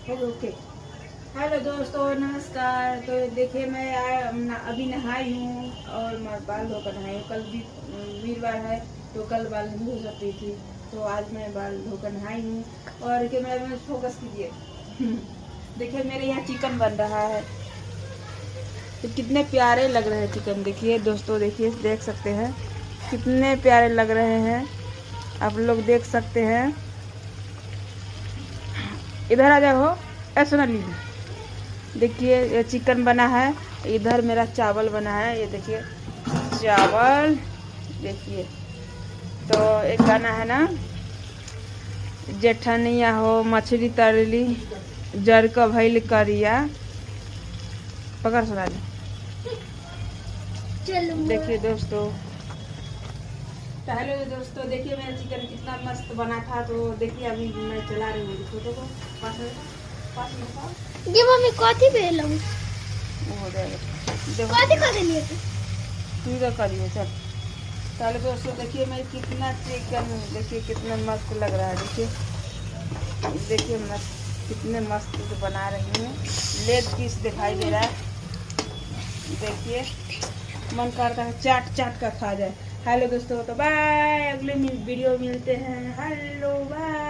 Okay. Hello दोस्तों, नमस्कार। तो देखिए मैं अभी नहाई हूँ और मैं बाल धोकर नहाई हूँ। कल भी वीरवार है तो कल बाल नहीं धो सकती थी, तो आज मैं बाल धोकर नहाई हूँ। और कैमरा में फोकस कीजिए। देखिए मेरे यहाँ चिकन बन रहा है, तो कितने प्यारे लग रहे हैं चिकन। देखिए दोस्तों, देखिए देख सकते हैं कितने प्यारे लग रहे हैं, आप लोग देख सकते हैं। इधर आ जाओ ऐसा ना लीजिए। देखिए ये चिकन बना है, इधर मेरा चावल बना है, ये देखिए चावल। देखिए तो एक गाना है ना, जेठनिया हो मछली तरली जर का भइल करिया, पकड़ सुना दी। देखिए दोस्तों, पहले दोस्तों देखिए मेरा चिकन कितना मस्त बना था। तो देखिए अभी मैं चला रही हूँ फोटो को। पास में ये मम्मी कथी भेलौ वो हो जाएगा। देखो कथी कर लिए तू तू तो करिए चल। पहले दोस्तों देखिए मैं कितना चिकन, देखिए कितना मस्त लग रहा है। देखिए देखिए मस्त, कितने मस्त से बना रही हूँ। लेग पीस दिखाई दे रहा है। देखिए मन करता है चाट चाट का खा जाए। हेलो दोस्तों, तो बाय, अगले वीडियो मिलते हैं। Hello bye.